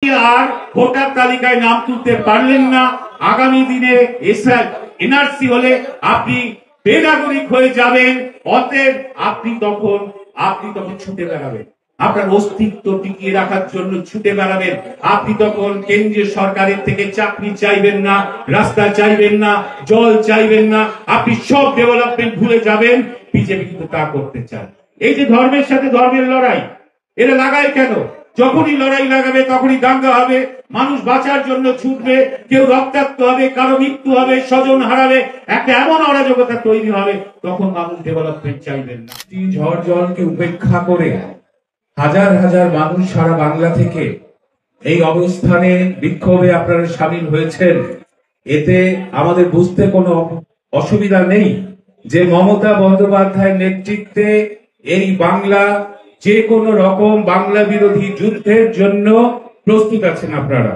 আজকে আর ভোটার তালিকায় নাম তুলতে পারলেন না, আগামী দিনে এনআরসি হলে আপনি বেনাগরিক হয়ে যাবেন, অতএব আপনি তখন ছুটে বেড়াবেন, আপনার অস্তিত্ব টিকিয়ে রাখার জন্য ছুটে বেড়াবেন। আপনি তখন কেন্দ্রীয় সরকারের থেকে চাকরি চাইবেন না, রাস্তা চাইবেন না, জল চাইবেন না, আপনি সব ডেভেলপমেন্ট ভুলে যাবেন। বিজেপি কিন্তু তা করতে চায়। এই যে ধর্মের সাথে ধর্মের লড়াই, এটা লাগায় কেন? যখনই লড়াই লাগাবে তখনই দাঙ্গা হবে, মানুষ বাঁচার জন্য ছুটবে, কেউ রক্তাক্ত হবে, কারো মৃত্যু হবে, স্বজন হারাবে, একটা এমন অরাজকতা তৈরি হবে, তখন মানুষ ডেভেলপমেন্ট চাইবেন না। ঝড় জলকে উপেক্ষা করে হাজার হাজার মানুষ সারা বাংলা থেকে এই অবস্থানে বিক্ষোভে আপনারা সামিল হয়েছেন। এতে আমাদের বুঝতে কোনো অসুবিধা নেই যে মমতা বন্দ্যোপাধ্যায়ের নেতৃত্বে এই বাংলা যে কোনো রকম বাংলা বিরোধী যুদ্ধের জন্য প্রস্তুত আছেন আপনারা,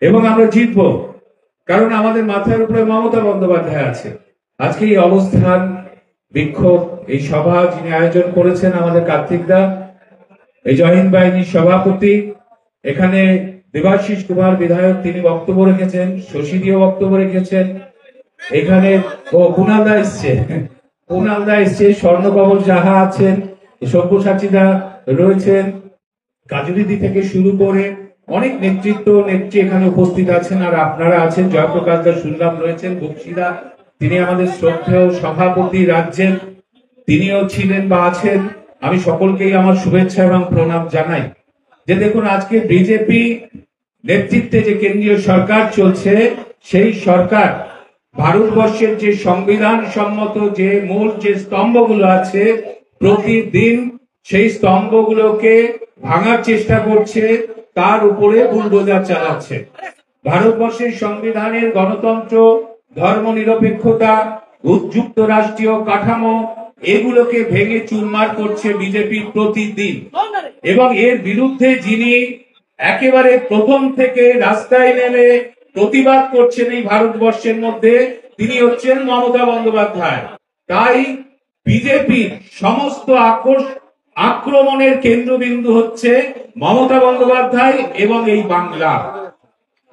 এবং আমরা জিতবো, কারণ আমাদের মাথার উপরে মমতা বন্দ্যোপাধ্যায় আছে। আজকে এই অবস্থান, বিক্ষোভ, এই সভা যিনি আয়োজন করেছেন আমাদের কার্তিক দা, এই জয়হিন্দ বাহিনীর সভাপতি, এখানে দেবাশিস কুমার বিধায়ক তিনি বক্তব্য রেখেছেন, শশীদিও বক্তব্য রেখেছেন, এখানে কুণালদা এসছে, স্বর্ণকমল সাহা আছেন, সব্যসাচীদা রয়েছেন, কাজুরিদি থেকে শুরু করে অনেক নেত্রী এখানে উপস্থিত আছেন, আর আপনারা আছেন। জয়প্রকাশ দা শুনলাম রয়েছেন, বক্সিদা তিনি আমাদের শ্রদ্ধেয় সভাপতি রাজ্যের, তিনিও ছিলেন বা আছেন। আমি সকলকেই আমার শুভেচ্ছা এবং প্রণাম জানাই। যে দেখুন, আজকে বিজেপি নেতৃত্বে যে কেন্দ্রীয় সরকার চলছে, সেই সরকার ভারতবর্ষের যে সংবিধান সম্মত যে মূল যে স্তম্ভগুলো আছে, প্রতিদিন সেই স্তম্ভগুলোকে ভাঙার চেষ্টা করছে, তার উপরে বুলডোজার চালাচ্ছে। ভারতবর্ষের সংবিধানের গণতন্ত্র, ধর্মনিরপেক্ষতা, উদ্যুক্ত রাষ্ট্রীয় কাঠামো, এগুলোকে ভেঙে চুরমার করছে বিজেপি প্রতিদিন। এবং এর বিরুদ্ধে যিনি একেবারে প্রথম থেকে রাস্তায় নেমে প্রতিবাদ করছেন এই ভারতবর্ষের মধ্যে, তিনি হচ্ছেন মমতা বন্দ্যোপাধ্যায়। তাই বিজেপির সমস্ত আক্রমণের কেন্দ্রবিন্দু হচ্ছে মমতা বন্দ্যোপাধ্যায় এবং এই বাংলা।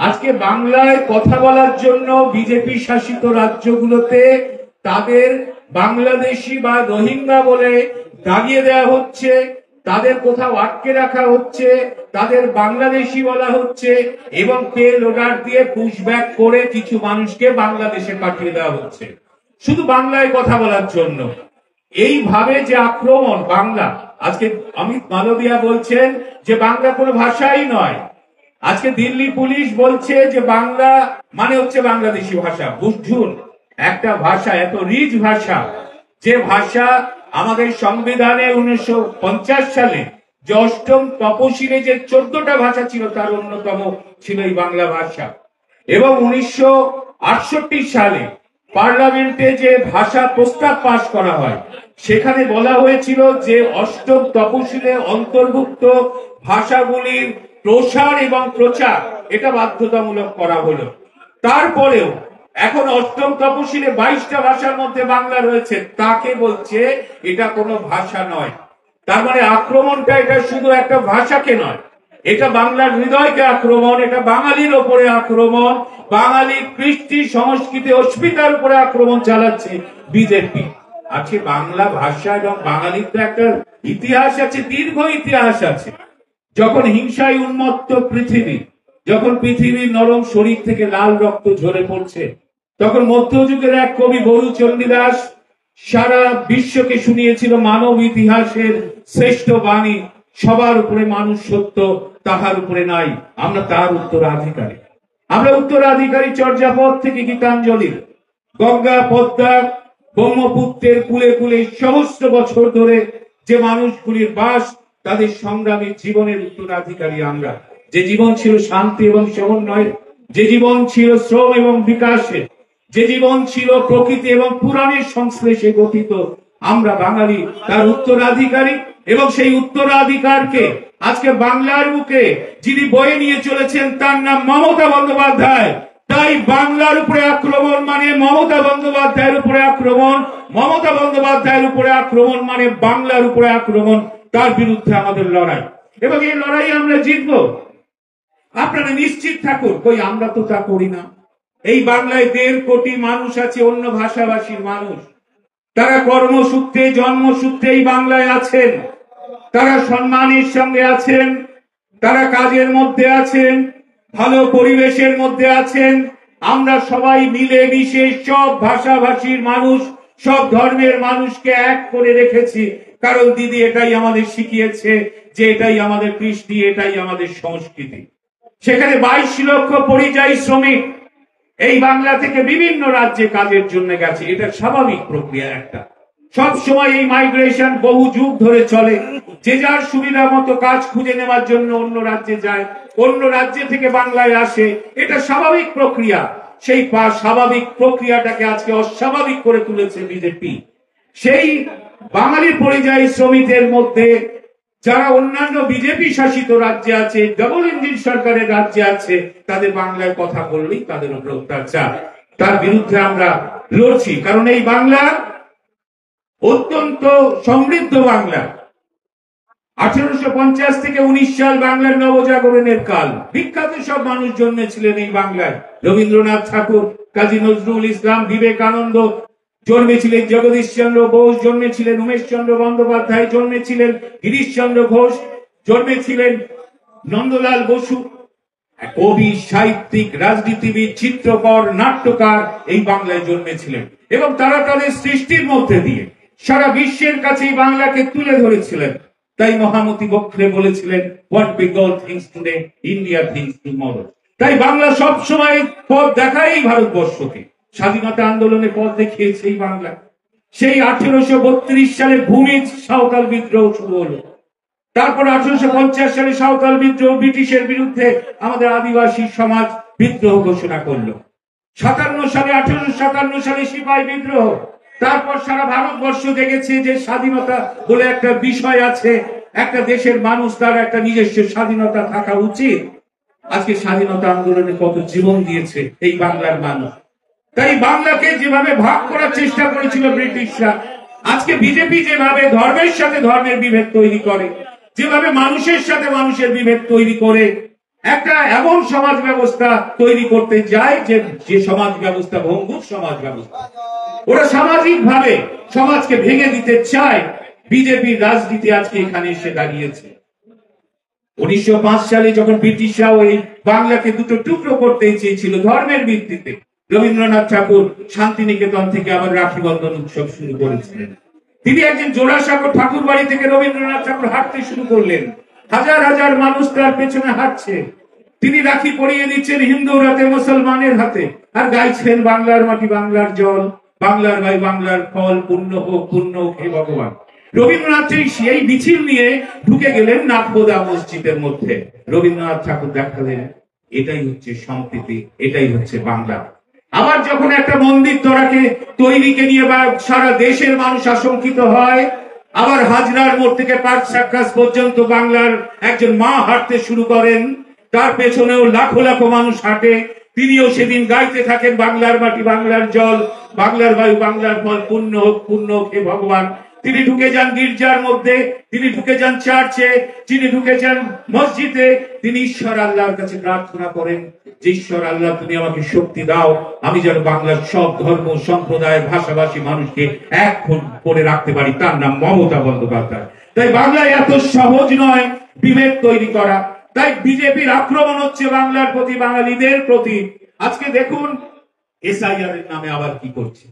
আজকে বাংলায় কথা বলার জন্য বিজেপি শাসিত রাজ্যগুলোতে তাদের বাংলাদেশি বা রোহিঙ্গা বলে দাগিয়ে দেওয়া হচ্ছে, তাদের কোথাও আটকে রাখা হচ্ছে, তাদের বাংলাদেশি বলা হচ্ছে, এবং তেল অর্ডার দিয়ে পুশব্যাক করে কিছু মানুষকে বাংলাদেশে পাঠিয়ে দেওয়া হচ্ছে শুধু বাংলায় কথা বলার জন্য। এইভাবে যে আক্রমণ বাংলা, আজকে অমিত মালবিয়া বলছেন যে বাংলা কোনো ভাষাই নয়। আজকে দিল্লি পুলিশ বলছে যে বাংলা মানে হচ্ছে বাংলাদেশি ভাষা। বুঝুন, একটা ভাষা, এত রিচ ভাষা, যে ভাষা আমাদের সংবিধানে 1950 সালে যে অষ্টম তপশিলে যে 14টা ভাষা ছিল, তার অন্যতম ছিল এই বাংলা ভাষা। এবং 1968 সালে পার্লামেন্টে যে ভাষা প্রস্তাব পাশ করা হয়, সেখানে বলা হয়েছিল যে অষ্টম তপশিলে অন্তর্ভুক্ত ভাষাগুলির প্রসার এবং প্রচার এটা বাধ্যতামূলক করা হলো। তারপরেও এখন অষ্টম তপশিলে 22টা ভাষার মধ্যে বাংলা রয়েছে, তাকে বলছে এটা কোনো ভাষা নয়। তার মানে আক্রমণটা এটা শুধু একটা ভাষাকে নয়, এটা বাংলার হৃদয়কে আক্রমণ, এটা বাঙালির ওপরে আক্রমণ, বাঙালির কৃষ্টি সংস্কৃতি অস্মিতার উপরে আক্রমণ চালাচ্ছে বিজেপি। আজকে বাংলা ভাষা এবং বাঙালির তো একটা ইতিহাস আছে, দীর্ঘ ইতিহাস আছে। যখন হিংসায় উন্মত্ত পৃথিবী, যখন পৃথিবীর নরম শরীর থেকে লাল রক্ত ঝরে পড়ছে, তখন মধ্যযুগের এক কবি বরু চণ্ডীদাস সারা বিশ্বকে শুনিয়েছিল মানব ইতিহাসের শ্রেষ্ঠ বাণী, সবার উপরে মানুষ সত্য, তাহার উপরে নাই। আমরা তার উত্তরাধিকারী। আমরা উত্তরাধিকারী চর্যাপদ থেকে গীতাঞ্জলি, গঙ্গা, পদ্মা, ব্রহ্মপুত্রের কুলে কুলে সহস্র বছর ধরে যে মানুষগুলির বাস, তাদের সংগ্রামী জীবনের উত্তরাধিকারী আমরা। যে জীবন ছিল শান্তি এবং সমন্বয়, যে জীবন ছিল শ্রম এবং বিকাশে, যে জীবন ছিল প্রকৃতি এবং পুরাণের সংশ্লেষে গঠিত, আমরা বাঙালি তার উত্তরাধিকারী। এবং সেই উত্তরাধিকারকে আজকে বাংলার বুকে যিনি বয়ে নিয়ে চলেছেন, তার নাম মমতা বন্দ্যোপাধ্যায়। তাই বাংলার উপরে আক্রমণ মানে মমতা বন্দ্যোপাধ্যায়ের উপরে আক্রমণ, মমতা বন্দ্যোপাধ্যায়ের উপরে আক্রমণ মানে বাংলার উপরে আক্রমণ। তার বিরুদ্ধে আমাদের লড়াই, এবং এই লড়াই আমরা জিতবো। আপনারা নিশ্চিত থাকুন, কই আমরা তো তা করি না। এই বাংলায় 1.5 কোটি মানুষ আছে, অন্য ভাষাভাষীর মানুষ, তারা কর্মসূত্রে জন্মসূত্রে এই বাংলায় আছেন, তারা সম্মানের সঙ্গে আছেন, তারা কাজের মধ্যে আছেন, ভালো পরিবেশের মধ্যে আছেন। আমরা সবাই মিলে মিশে সব ভাষাভাষীর মানুষ, সব ধর্মের মানুষকে এক করে রেখেছি, কারণ দিদি এটাই আমাদের শিখিয়েছে যে এটাই আমাদের কৃষ্টি, এটাই আমাদের সংস্কৃতি। সেখানে 22 লক্ষ পরিযায়ী শ্রমিক এই বাংলা থেকে বিভিন্ন রাজ্যে কাজের জন্য গেছে, এটা স্বাভাবিক প্রক্রিয়া একটা। সব সময় এই মাইগ্রেশন বহু যুগ ধরে চলে, যে যার সুবিধা মতো কাজ খুঁজে নেওয়ার জন্য অন্য রাজ্যে যায়, অন্য রাজ্য থেকে বাংলায় আসে, এটা স্বাভাবিক প্রক্রিয়া। সেই স্বাভাবিক প্রক্রিয়াটাকে আজকে অস্বাভাবিক করে তুলেছে বিজেপি। সেই বাঙালির পরিযায়ী শ্রমিকদের মধ্যে যারা অন্যান্য বিজেপি শাসিত রাজ্যে আছে, ডবল ইঞ্জিন সরকারের রাজ্যে আছে, তাদের বাংলায় কথা বললেই তাদের উপর অত্যাচার। তার বিরুদ্ধে আমরা লড়ছি, কারণ এই বাংলা অত্যন্ত সমৃদ্ধ বাংলা। 1850 থেকে 19 সাল বাংলার নবজাগরণের কাল। বিখ্যাত সব মানুষ জন্মেছিলেন এই বাংলায়। রবীন্দ্রনাথ ঠাকুর, কাজী নজরুল ইসলাম, বিবেকানন্দ জন্মেছিলেন, জগদীশচন্দ্র বোস জন্মেছিলেন, উমেশচন্দ্র বন্দ্যোপাধ্যায় জন্মেছিলেন, গিরিশচন্দ্র ঘোষ জন্মেছিলেন, নন্দলাল বসু, কবি, সাহিত্যিক, রাজনীতিবিদ, চিত্রকর, নাট্যকার এই বাংলায় জন্মেছিলেন, এবং তারা তাদের সৃষ্টির মধ্যে দিয়ে সারা বিশ্বের কাছে এই বাংলাকে তুলে ধরেছিলেন। তাই মহামতি বক্রে বলেছিলেন, what Bengal things today, India things tomorrow. তাই বাংলা সব সময় পথ দেখায় এই ভারতবর্ষকে, স্বাধীনতা আন্দোলনে পথ দেখিয়েছে এই বাংলা। সেই 1832 সালে ভূমি সাঁওতাল বিদ্রোহ শুরু হলো, তারপর 1850 সালে সাঁওতাল বিদ্রোহ, ব্রিটিশের বিরুদ্ধে আমাদের আদিবাসী সমাজ বিদ্রোহ ঘোষণা করলো। 1857 সালে সিপাহী বিদ্রোহ। তারপর সারা ভারতবর্ষ দেখেছে যে স্বাধীনতা বলে একটা বিষয় আছে, একটা দেশের মানুষ তার একটা নিজস্ব স্বাধীনতা থাকা উচিত। আজকে স্বাধীনতা আন্দোলনে কত জীবন দিয়েছে এই বাংলার মানুষ। তাই বাংলাকে যেভাবে ভাগ করার চেষ্টা করেছিল ব্রিটিশরা, আজকে বিজেপি যেভাবে ধর্মের সাথে ধর্মের বিভেদ তৈরি করে, যেভাবে মানুষের সাথে মানুষের বিভেদ তৈরি করে একটা এমন সমাজ ব্যবস্থা তৈরি করতে যায় যে সমাজ ব্যবস্থা ভঙ্গুর সমাজ ব্যবস্থা। ওরা সামাজিক ভাবে সমাজকে ভেঙে দিতে চায়। বিজেপির রাজনীতি আজকে এখানে এসে দাঁড়িয়েছে। 1905 সালে যখন ব্রিটিশরা ওই বাংলাকে দুটো টুকরো করতে চেয়েছিল ধর্মের ভিত্তিতে, রবীন্দ্রনাথ ঠাকুর শান্তিনিকেতন থেকে আবার রাখি বন্ধন উৎসব শুরু করেছিলেন। তিনি একজন জোড়াসাঁকো ঠাকুর বাড়ি থেকে রবীন্দ্রনাথ ঠাকুর হাঁটতে শুরু করলেন, হাজার হাজার মানুষ তার পেছনে হাঁটছে। তিনি রাখি পরিয়ে দিচ্ছেন হিন্দুর হাতে, মুসলমানের হাতে, আর গাইছেন বাংলার মাটি বাংলার জল, বাংলার ভাই বাংলার ফল, পূর্ণ হোক পূর্ণ হোক হে ভগবান। রবীন্দ্রনাথ সেই মিছিল নিয়ে ঢুকে গেলেন নাথবোদা মসজিদের মধ্যে। রবীন্দ্রনাথ ঠাকুর দেখালেন এটাই হচ্ছে সম্প্রীতি, এটাই হচ্ছে বাংলা। আবার যখন একটা মন্দির তৈরিকে নিয়ে বা সারা দেশের মানুষ আশঙ্কিত হয়, আবার হাজরার মোড় থেকে পার্ক সার্কাস পর্যন্ত বাংলার একজন মা হাঁটতে শুরু করেন, তার পেছনেও লাখো লাখো মানুষ হাঁটে। তিনিও সেদিন গাইতে থাকেন বাংলার মাটি বাংলার জল, বাংলার বায়ু বাংলার ফল, পূর্ণ হোক হে ভগবান। তিনি ঢুকে যান গির্জার মধ্যে, তিনি ঢুকে যান চার্চে, তিনি ঢুকে যান মসজিদে। তিনি ঈশ্বর আল্লাহর কাছে প্রার্থনা করেন যে ঈশ্বর আল্লাহ তুমি আমাকে শক্তি দাও, আমি যেন বাংলার সব ধর্ম সম্প্রদায় ভাষাভাষী মানুষকে এক করে রাখতে পারি। তার নাম মমতা বন্দ্যোপাধ্যায়। তাই বাংলায় এত সহজ নয় বিভেদ তৈরি করা। তাই বিজেপির আক্রমণ হচ্ছে বাংলার প্রতি, বাঙালিদের প্রতি। আজকে দেখুন এসআইআর এর নামে আবার কি করছে,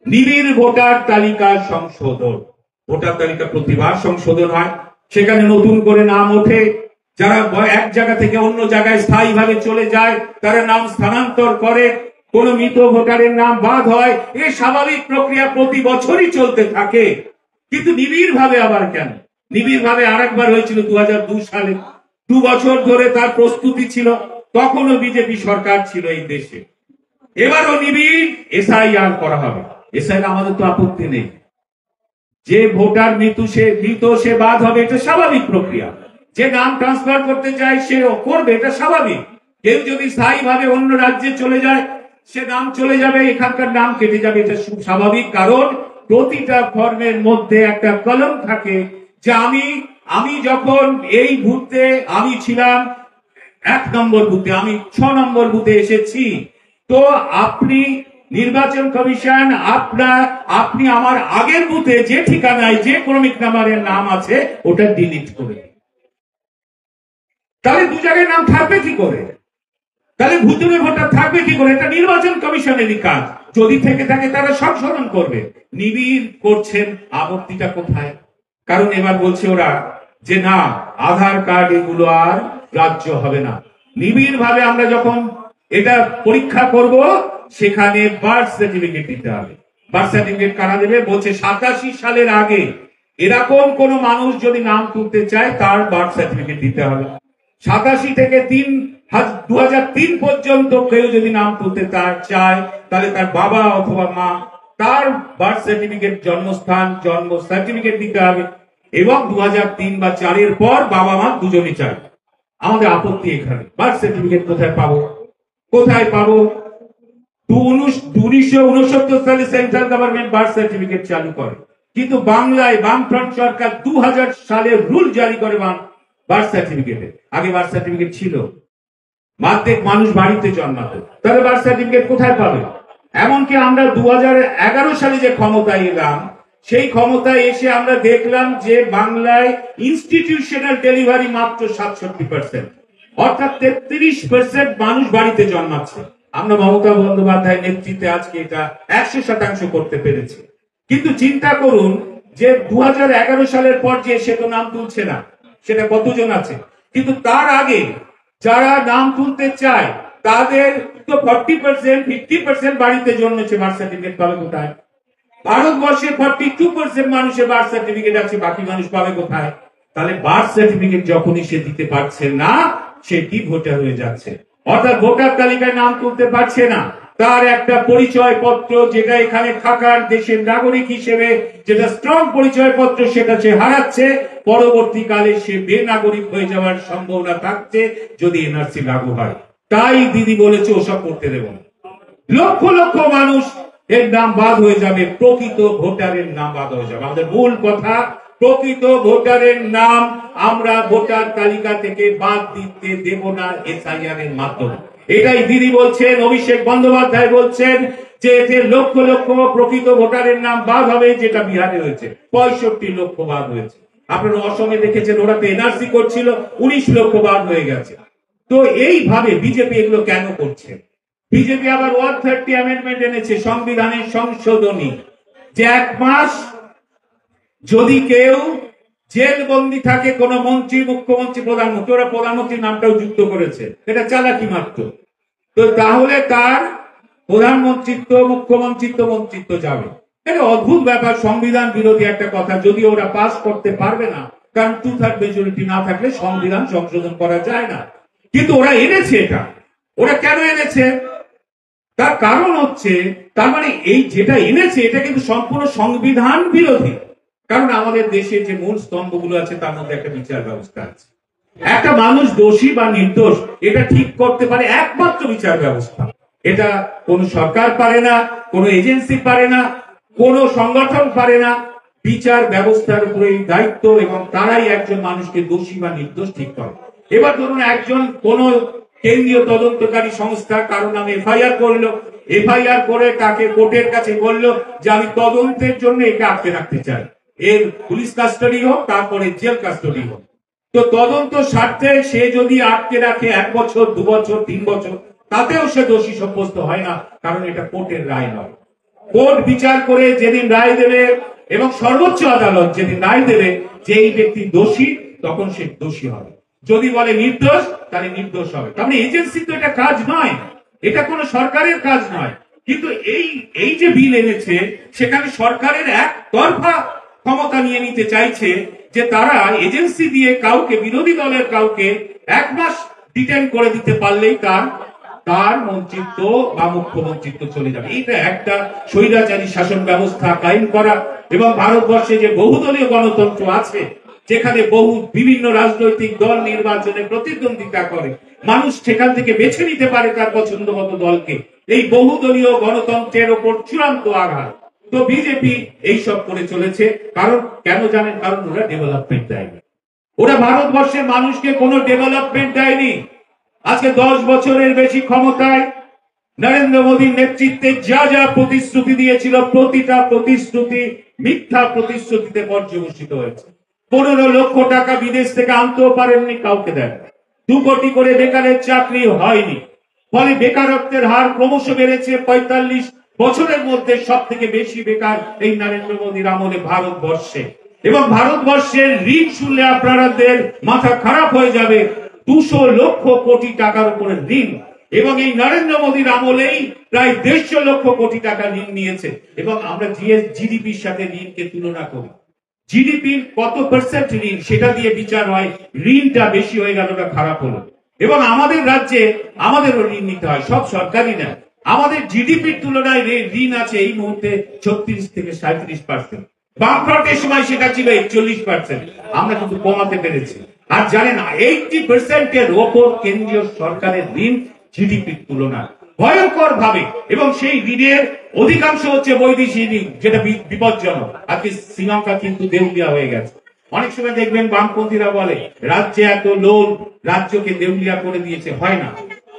নিবিড় ভোটার তালিকা সংশোধন। ভোটার তালিকা প্রতিবার সংশোধন হয়, সেখানে নতুন করে নাম ওঠে। যারা এক জায়গা থেকে অন্য জায়গায় স্থায়ীভাবে চলে যায় তারা নাম স্থানান্তর করে, কোন মৃত ভোটারের নাম বাদ হয়। এই স্বাভাবিক প্রক্রিয়া প্রতি বছরই চলতে থাকে। কিন্তু নিবিড় ভাবে আবার কেন? নিবিড় ভাবে আরেকবার হয়েছিল 2002 সালে। 2 বছর ধরে তার প্রস্তুতি ছিল, তখনও বিজেপি সরকার ছিল এই দেশে। এবারও নিবিড় এসআইআর করা হবে। এসআইআর আমাদের তো আপত্তি নেই, যে ভোটার মৃত সে বাদ হবে, এটা স্বাভাবিক প্রক্রিয়া। যে নাম ট্রান্সফার করতে চায় সে করবে, এটা স্বাভাবিক। কেউ যদি স্থায়ীভাবে অন্য রাজ্যে চলে যায় সে নাম চলে যাবে, এখানকার নাম কেটে যাবে, এটা খুব স্বাভাবিক। কারণ প্রতিটা ফর্মের মধ্যে একটা কলম থাকে যে আমি যখন এই ভূতে আমি ছিলাম 1 নম্বর বুথে, আমি 6 নম্বর বুথে এসেছি। তো আপনি নির্বাচন কমিশন আপনি আমার আগের বুথে যে ঠিকানায় যে ক্রমিক নাম্বারের নাম আছে ওটা ডিলিট করে, তাহলে দু জায়গায় নাম থাকবে কি করে? তাহলে ভুতুরে ভোটার থাকবে কি করে? এটা নির্বাচন কমিশনেরই কাজ। যদি থেকে থাকে তারা সংশোধন করবে। নিবিড় করছেন, আপত্তিটা কোথায়? কারণ এবার বলছে ওরা যে না, আধার কার্ড এগুলো আর গ্রাহ্য হবে না। নিবিড় ভাবে আমরা যখন এটা পরীক্ষা করব, সেখানে বার্থ সার্টিফিকেট দিতে হবে। বার্থ সার্টিফিকেট কারা দেবে? বলছে 87 সালের আগে এরকম কোন মানুষ যদি নাম তুলতে চায় তার বার্থ সার্টিফিকেট দিতে হবে। 87 থেকে 2003 পর্যন্ত কেউ যদি নাম তুলতে চায় তাহলে তার বাবা অথবা মা তার বার্থ সার্টিফিকেট, জন্মস্থান, জন্ম সার্টিফিকেট দিতে হবে। এবং 2003 বা 2004 এর পর বাবা মা দুজনই চায়। আমাদের আপত্তি এখানে, বার্থ সার্টিফিকেট কোথায় পাবো? কোথায় পাবো? 1969 সালে সেন্ট্রাল গভর্নমেন্ট বার্থ সার্টিফিকেট চালু করে, কিন্তু বাংলায় বামফ্রন্ট সরকার 2000 সালে রুল জারি করে বার্থ সার্টিফিকেটে। আগে বার্থ সার্টিফিকেট ছিল, প্রত্যেক মানুষ বাড়িতে জন্মাতো, তাহলে বার্থ সার্টিফিকেট কোথায় পাবে? এমনকি আমরা 2011 সালে যে ক্ষমতায় এলাম, সেই ক্ষমতায় এসে আমরা দেখলাম যে বাংলায় ইনস্টিটিউশনাল ডেলিভারি মাত্র 67%, অর্থাৎ 33% মানুষ বাড়িতে জন্মাচ্ছে। আমরা মমতা বন্দ্যোপাধ্যায়ের নেতৃত্বে আজকে এটা 100% করতে পেরেছি। কিন্তু চিন্তা করুন যে 2011 সালের পর যে সে তো নাম তুলছে না, সেটা কতজন আছে? কিন্তু তার আগে যারা নাম তুলতে চায় তাদের তো 40%, 50% বাড়িতে জন্মেছে, বার্থ সার্টিফিকেট পাবে কোথায়? ভারতবর্ষে 42% মানুষের বার্থ সার্টিফিকেট আছে, বাকি মানুষ পাবে কোথায়? তাহলে বার্থ সার্টিফিকেট যখনই সে দিতে পারছে না, সে কি ভোটার হয়ে যাচ্ছে? অর্থাৎ ভোটার তালিকায় নাম তুলতে পারছে না, তার একটা পরিচয় পত্র যেটা এখানে থাকার দেশের নাগরিক হিসেবে যেটা স্ট্রং পরিচয় পত্র, সেটা সে হারাচ্ছে। পরবর্তীকালে সে বেনাগরিক হয়ে যাওয়ার সম্ভাবনা থাকছে যদি এনআরসি লাগু হয়। তাই দিদি বলেছে ওসব করতে দেব না। লক্ষ লক্ষ মানুষ এর নাম বাদ হয়ে যাবে, প্রকৃত ভোটারের নাম বাদ হয়ে যাবে। আমাদের মূল কথা, প্রকৃত ভোটারের নাম আমরা ভোটার তালিকা থেকে বাদ দিতে দেব না এসআইআর এর মাধ্যমে। এটাই দিদি বলছেন, অভিষেক বন্দ্যোপাধ্যায় বলছেন যে লক্ষ লক্ষ প্রকৃত ভোটারের নাম বাদ হবে, যেটা বিহারে হয়েছে। 65 লক্ষ বাদ হয়েছে। আপনারা অসমে দেখেছেন, ওরা তো এনআরসি করছিল, 19 লক্ষ বাদ হয়ে গেছে। তো এইভাবে বিজেপি এগুলো কেন করছে? বিজেপি আবার 130 অ্যামেন্ডমেন্ট এনেছে, সংবিধানের সংশোধনী, যে 1 মাস যদি কেউ জেল বন্দী থাকে, কোন মন্ত্রী, মুখ্যমন্ত্রী, প্রধানমন্ত্রী, ওরা প্রধানমন্ত্রীর নামটাও যুক্ত করেছে, এটা চালাকি মাত্র, তো তাহলে তার প্রধানমন্ত্রিত্ব, মুখ্যমন্ত্রিত্ব, মন্ত্রিত্ব যাবে। এটা অদ্ভুত ব্যাপার, সংবিধান বিরোধী একটা কথা। যদি ওরা পাস করতে পারবে না, কারণ 2/3 মেজরিটি না থাকলে সংবিধান সংশোধন করা যায় না। কিন্তু ওরা এনেছে এটা। ওরা কেন এনেছে? তার কারণ হচ্ছে, তার মানে এই যেটা এনেছে এটা কিন্তু সম্পূর্ণ সংবিধান বিরোধী। কারণ আমাদের দেশে যে মূল স্তম্ভগুলো আছে তার মধ্যে একটা বিচার ব্যবস্থা আছে। একটা মানুষ দোষী বা নির্দোষ এটা ঠিক করতে পারে একমাত্র বিচার ব্যবস্থা। এটা কোন সরকার পারে না, কোন এজেন্সি পারে না, কোন সংগঠন পারে না। বিচার ব্যবস্থার উপরে দায়িত্ব, এবং তারাই একজন মানুষকে দোষী বা নির্দোষ ঠিক করে। এবার ধরুন একজন কোন কেন্দ্রীয় তদন্তকারী সংস্থা কারো নামে এফআইআর করলো, এফআইআর করে তাকে কোর্টের কাছে বললো যে আমি তদন্তের জন্য একে আটকে রাখতে চাই, এর পুলিশ কাস্টাডি হোক, তারপরে জেল কাস্টাডি হোক। তো তদন্ত স্বার্থে সে যদি আটকে রাখে 1 বছর, 2 বছর, 3 বছর, তাতেও সে দোষী সাব্যস্ত হয় না, কারণ এটা কোর্টের রায় নয়। কোর্ট বিচার করে যেদিন রায় দেবে, এবং সর্বোচ্চ আদালত যেদিন রায় দেবে যে এই ব্যক্তি দোষী, তখন সে দোষী হবে। যদি বলে নির্দোষ, তাহলে নির্দোষ হবে। তাহলে এজেন্সি তো এটা কাজ নয়, এটা কোনো সরকারের কাজ নয়। কিন্তু এই যে বিল এনেছে, সেখানে সরকারের একতরফা ক্ষমতা নিয়ে নিতে চাইছে, যে তারা এজেন্সি দিয়ে কাউকে, বিরোধী দলের কাউকে 1 মাস ডিটেন করে দিতে পারলেই তার মন্ত্রিত্ব বা মুখ্যমন্ত্রিত্ব চলে যাবে। এটা একটা স্বৈরাচারী শাসন ব্যবস্থা কায়েম করা। এবং ভারতবর্ষে যে বহুদলীয় গণতন্ত্র আছে, যেখানে বিভিন্ন রাজনৈতিক দল নির্বাচনে প্রতিদ্বন্দ্বিতা করে, মানুষ সেখান থেকে বেছে নিতে পারে তার পছন্দ মতো দলকে, এই বহুদলীয় গণতন্ত্রের ওপর চূড়ান্ত আঘাত। তো বিজেপি এইসব করে চলেছে। কারণ কেন জানেন? কারণ ওরা ডেভেলপমেন্ট দেয়নি। ওরা ভারতবর্ষের মানুষকে কোনো ডেভেলপমেন্ট দেয়নি। আজকে 10 বছরের বেশি ক্ষমতায় নরেন্দ্র মোদীর নেতৃত্বে যা যা প্রতিশ্রুতি দিয়েছিল প্রতিটা প্রতিশ্রুতি মিথ্যা প্রতিশ্রুতিতে পর্যবসিত হয়েছে। 15 লক্ষ টাকা বিদেশ থেকে আনতেও পারেননি, কাউকে দেন। 2 কোটি করে বেকারের চাকরি হয়নি, ফলে বেকারত্বের হার ক্রমশ বেড়েছে। 45 বছরের মধ্যে সব থেকে বেশি বেকার এই নরেন্দ্র মোদীর আমলে ভারতবর্ষে। এবং ভারতবর্ষের ঋণ শুনলে আপনাদের মাথা খারাপ হয়ে যাবে। 200 লক্ষ কোটি টাকার উপরে ঋণ, এবং এই নরেন্দ্র মোদীর আমলেই প্রায় 150 লক্ষ কোটি টাকা ঋণ নিয়েছে। এবং আমরা জিডিপির সাথে ঋণকে তুলনা করি, জিডিপির কত পার্সেন্ট ঋণ সেটা দিয়ে বিচার হয়, ঋণটা বেশি হয়ে গেল না খারাপ হলো। এবং আমাদের রাজ্যে আমাদেরও ঋণ নিতে হয়, সব সরকারি না। আমাদের জিডিপির তুলনায় ঋণ আছে এই মুহূর্তে 36 থেকে 37%। বামফ্রন্টের সময় সেটা ছিল 41%। আমরা কিন্তু কমাতে পেরেছি। আর জানেন 80% এর ওপর কেন্দ্রীয় সরকারের ঋণ জিডিপির তুলনায় ভয়ঙ্কর ভাবে, এবং সেই ঋণের অধিকাংশ হচ্ছে বৈদেশিক ঋণ, যেটা বিপজ্জনক। আজকে শ্রীলঙ্কা কিন্তু দেউলিয়া হয়ে গেছে। অনেক সময় দেখবেন বামপন্থীরা বলে রাজ্যে এত লোন, রাজ্যকে দেউলিয়া করে দিয়েছে। হয় না,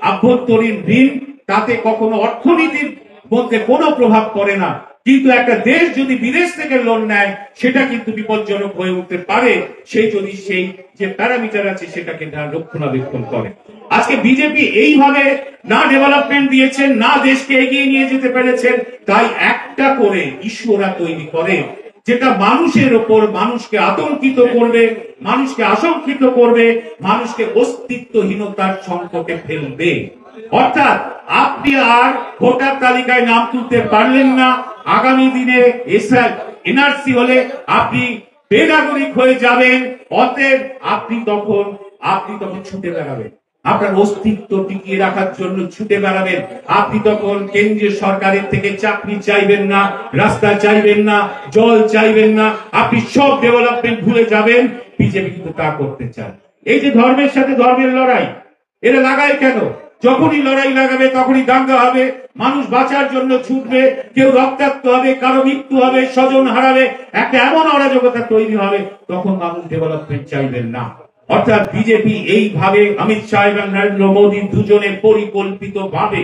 আভ্যন্তরীণ ঋণ তাতে কখনো অর্থনীতির মধ্যে কোনো প্রভাব পড়ে না, কিন্তু একটা দেশ যদি বিদেশ থেকে লোন নেয় সেটা কিন্তু বিপজ্জনক হয়ে উঠতে পারে, সেই যদি সেই যে প্যারামিটার আছে সেটাকে রক্ষণাবেক্ষণ করে। আজকে বিজেপি এইভাবে না ডেভেলপমেন্ট দিয়েছেন, না দেশকে এগিয়ে নিয়ে যেতে পেরেছেন, তাই একটা করে ইস্যু ওরা তৈরি করে যেটা মানুষের ওপর মানুষকে আতঙ্কিত করবে, মানুষকে আশঙ্কিত করবে, মানুষকে অস্তিত্বহীনতার সংকটে ফেলবে। অর্থাৎ আপনি আর ভোটার তালিকায় নাম তুলতে পারলেন না, আগামী দিনে এনআরসি হলে আপনি বেনাগরিক হয়ে যাবেন, অতএব আপনি তখন ছুটে বেড়াবেন, আপনার অস্তিত্ব টিকিয়ে রাখার জন্য ছুটে বেড়াবেন। আপনি তখন কেন্দ্রীয় সরকারের থেকে চাকরি চাইবেন না, রাস্তা চাইবেন না, জল চাইবেন না, আপনি সব ডেভেলপমেন্ট ভুলে যাবেন। বিজেপি কিন্তু তা করতে চায়। এই যে ধর্মের সাথে ধর্মের লড়াই, এরা লাগায় কেন? যখনই লড়াই লাগাবে তখনই দাঙ্গা হবে, মানুষ বাঁচার জন্য ছুটবে, কেউ রক্তাক্ত হবে, কারো মৃত্যু হবে, স্বজন হারাবে, একটা এমন অরাজকতা তৈরি হবে, তখন মানুষ ডেভেলপমেন্ট চাইবেন না। অর্থাৎ বিজেপি এইভাবে অমিত শাহ এবং নরেন্দ্র মোদী দুজনে পরিকল্পিত ভাবে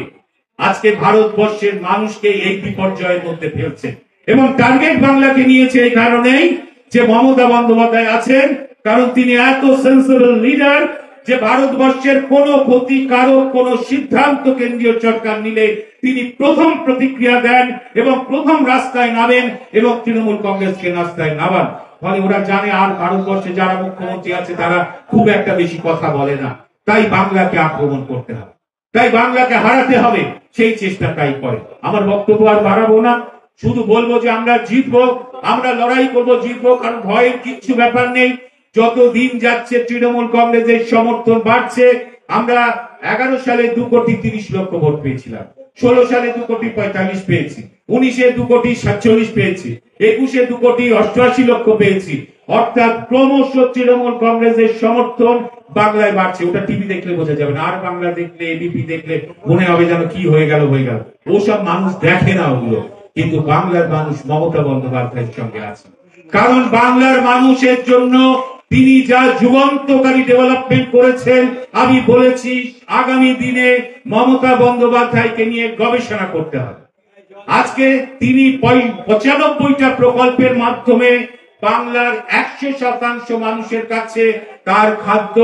আজকে ভারতবর্ষের মানুষকে এই বিপর্যয়ের মধ্যে ফেলছে। এবং টার্গেট বাংলাকে নিয়েছে এই কারণেই যে মমতা বন্দ্যোপাধ্যায় আছেন, কারণ তিনি এত সেন্সিবল লিডার যে ভারতবর্ষের কোন ক্ষতিকারক কোন সিদ্ধান্ত কেন্দ্রীয় সরকার নিলে তিনি প্রথম প্রতিক্রিয়া দেন এবং প্রথম রাস্তায় নামেন এবং তৃণমূল কংগ্রেসকে রাস্তায় নামান। ফলে ওরা জানে আর ভারতবর্ষে যারা মুখ্যমন্ত্রী আছে তারা খুব একটা বেশি কথা বলে না, তাই বাংলাকে আক্রমণ করতে হবে, তাই বাংলাকে হারাতে হবে, সেই চেষ্টাটাই করে। আমার বক্তব্য আর বাড়াবো না, শুধু বলবো যে আমরা জিতবো, আমরা লড়াই করবো, জিতবো, কারণ ভয়ের কিচ্ছু ব্যাপার নেই। যত দিন যাচ্ছে তৃণমূল কংগ্রেসের সমর্থন বাড়ছে। আমরা 11 সালে 2,30,00,000 ভোট পেয়েছিলাম, 16 সালে 2,45,00,000 পেয়েছি, 19-এ 2,47,00,000 পেয়েছি, 21-এ 2,88,00,000 পেয়েছি। অর্থাৎ ক্রমশ তৃণমূল কংগ্রেসের সমর্থন বাংলায় বাড়ছে। ওটা টিভি দেখলে বোঝা যাবে না, আর বাংলা দেখলে, এবিপি দেখলে মনে হবে যেন কি হয়ে গেল। ওসব মানুষ দেখে না ওগুলো, কিন্তু বাংলার মানুষ মমতা বন্দ্যোপাধ্যায়ের সঙ্গে আছে। কারণ বাংলার মানুষের জন্য তিনি যা যুগান্তকারী ডেভেলপমেন্ট করেছেন, আমি বলেছি আগামী দিনে মমতা বন্দ্যোপাধ্যায়কে নিয়ে গবেষণা করতে হবে। আজকে তিনি 95টা প্রকল্পের মাধ্যমে বাংলার 100% মানুষের কাছে তার খাদ্য,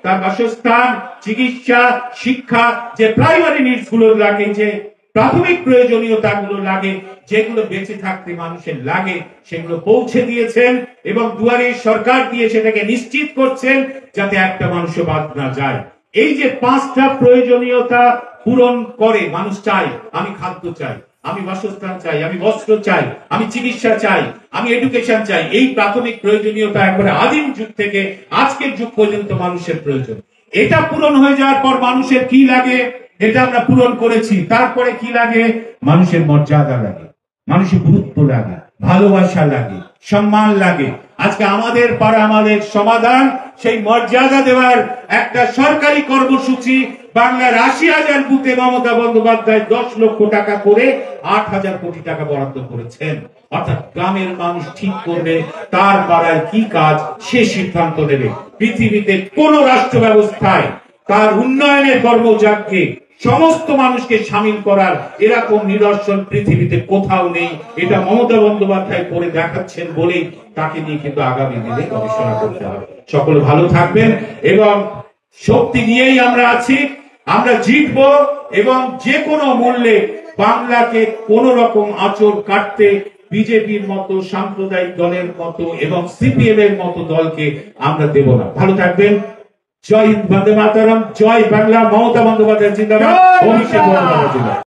তার বাসস্থান, চিকিৎসা, শিক্ষা, যে প্রাইমারি নিডস গুলো লাগে, যে প্রাথমিক প্রয়োজনীয়তাগুলো লাগে, যেগুলো বেঁচে থাকতে মানুষের লাগে, সেগুলো পৌঁছে দিয়েছেন এবং দুয়ারে সরকার দিয়ে সেটাকে নিশ্চিত করছেন যাতে একটা মানুষও বাদ না যায়। এই যে 5টা প্রয়োজনীয়তা পূরণ করে মানুষ চায়, আমি খাদ্য চাই, আমি বাসস্থান চাই, আমি বস্ত্র চাই, আমি চিকিৎসা চাই, আমি এডুকেশন চাই, এই প্রাথমিক প্রয়োজনীয়তা একবারে আদিম যুগ থেকে আজকের যুগ পর্যন্ত মানুষের প্রয়োজন। এটা পূরণ হয়ে যাওয়ার পর মানুষের কি লাগে, এটা আমরা পূরণ করেছি। তারপরে কি লাগে? মানুষের মর্যাদা লাগে, মানুষের গুরুত্ব লাগে, ভালোবাসা লাগে, সম্মান লাগে। আজকে আমাদের পাড়া আমাদের সমাধান, সেই মর্যাদা দেওয়ার একটা সরকারি কর্মসূচি বাংলার 80,000 বুথে মমতা বন্দ্যোপাধ্যায় 10 লক্ষ টাকা করে 8,000 কোটি টাকা বরাদ্দ করেছেন। অর্থাৎ গ্রামের মানুষ ঠিক করবে তার পাড়ায় কি কাজ, সে সিদ্ধান্ত নেবে। পৃথিবীতে কোন রাষ্ট্র ব্যবস্থায় তার উন্নয়নের কর্মযাত্রাকে সমস্ত মানুষকে সামিল করার এরকম নিদর্শন পৃথিবীতে কোথাও নেই। এটা মমতা বন্দ্যোপাধ্যায় করে দেখাচ্ছেন বলেই তাকে নিয়ে কিন্তু আগামী দিনে গবেষণা করতে হবে। সকলে ভালো থাকবেন এবং শক্তি নিয়েই আমরা আছি, আমরা জিতবো এবং যে কোনো মূল্যে বাংলাকে কোন রকম আঁচড় কাটতে বিজেপির মতো সাম্প্রদায়িক দলের মতো এবং সিপিএম এর মতো দলকে আমরা দেব না। ভালো থাকবেন। জয় হিন্দ, বন্দে মাতরম, জয় বাংলা। মমতা বন্দ্যোপাধ্যায় জিন্দাবাদ, অভিষেক বন্দ্যোপাধ্যায় জিন্দাবাদ।